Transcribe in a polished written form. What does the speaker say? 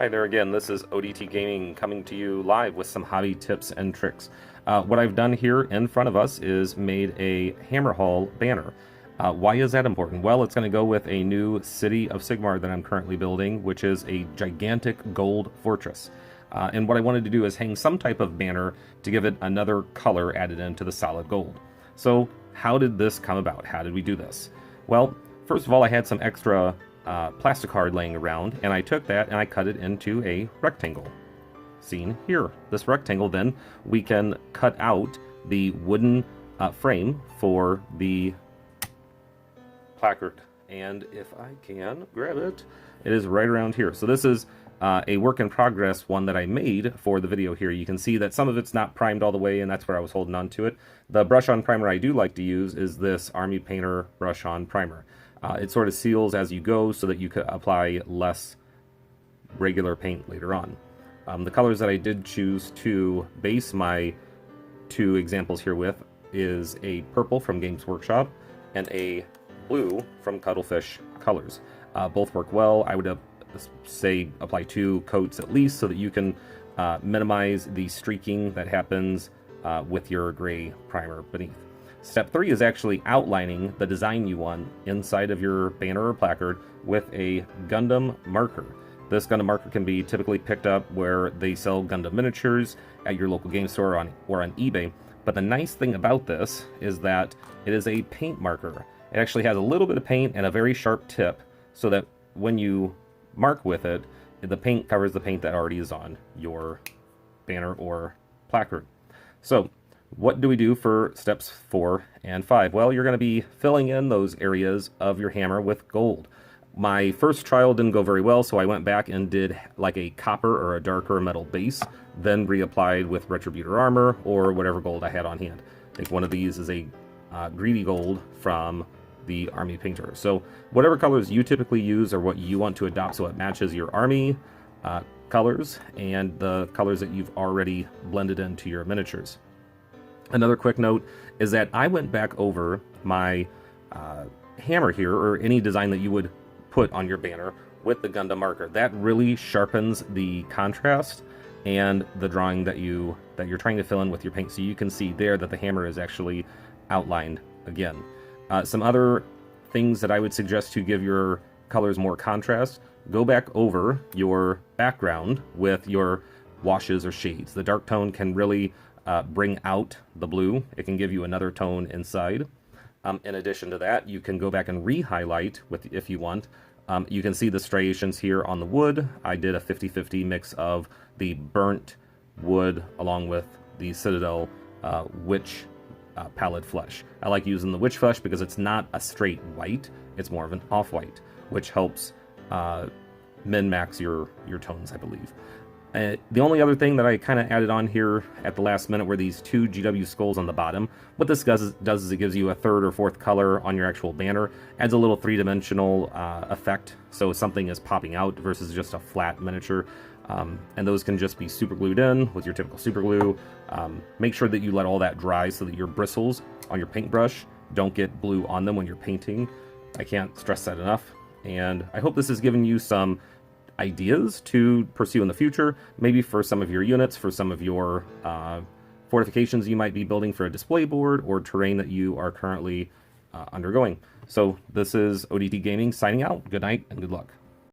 Hi there again, this is ODTgaming coming to you live with some hobby tips and tricks. What I've done here in front of us is made a Hammer Hall banner. Why is that important? Well, it's going to go with a new City of Sigmar that I'm currently building, which is a gigantic gold fortress. And what I wanted to do is hang some type of banner to give it another color added into the solid gold. So how did this come about? How did we do this? Well, first of all, I had some extra Placard laying around, and I took that and I cut it into a rectangle. Seen here. This rectangle, then we can cut out the wooden frame for the placard. And if I can grab it, it is right around here. So this is a work in progress one that I made for the video here. You can see that some of it's not primed all the way, and that's where I was holding on to it. The brush-on primer I do like to use is this Army Painter brush-on primer. It sort of seals as you go so that you could apply less regular paint later on. The colors that I did choose to base my two examples here with is a purple from Games Workshop and a blue from Cuttlefish Colors. Both work well. I would say apply 2 coats at least so that you can minimize the streaking that happens with your gray primer beneath. Step 3 is actually outlining the design you want inside of your banner or placard with a Gundam marker. This Gundam marker can be typically picked up where they sell Gundam miniatures at your local game store or on eBay. But the nice thing about this is that it is a paint marker. It actually has a little bit of paint and a very sharp tip so that when you mark with it, the paint covers the paint that already is on your banner or placard. So what do we do for steps 4 and 5? Well, you're going to be filling in those areas of your hammer with gold. My first trial didn't go very well, so I went back and did like a copper or a darker metal base, then reapplied with Retributor armor or whatever gold I had on hand. I think one of these is a greedy gold from the Army Painter. So whatever colors you typically use or what you want to adopt so it matches your army colors and the colors that you've already blended into your miniatures. Another quick note is that I went back over my hammer here, or any design that you would put on your banner, with the Gundam marker. That really sharpens the contrast and the drawing that you're trying to fill in with your paint. So you can see there that the hammer is actually outlined again. Some other things that I would suggest to give your colors more contrast: go back over your background with your washes or shades. The dark tone can really bring out the blue. It can give you another tone inside. In addition to that, you can go back and re-highlight if you want. You can see the striations here on the wood. I did a 50-50 mix of the burnt wood along with the Citadel witch pallid flesh. I like using the witch flesh because it's not a straight white, it's more of an off-white, which helps min-max your tones, I believe. The only other thing that I kind of added on here at the last minute were these 2 GW skulls on the bottom. What this does is it gives you a 3rd or 4th color on your actual banner, adds a little 3-dimensional effect, so something is popping out versus just a flat miniature. And those can just be super glued in with your typical super glue. Make sure that you let all that dry so that your bristles on your paintbrush don't get blue on them when you're painting. I can't stress that enough. And I hope this has given you some ideas to pursue in the future, maybe for some of your units, for some of your fortifications you might be building for a display board or terrain that you are currently undergoing. So this is ODTgaming signing out. Good night and good luck.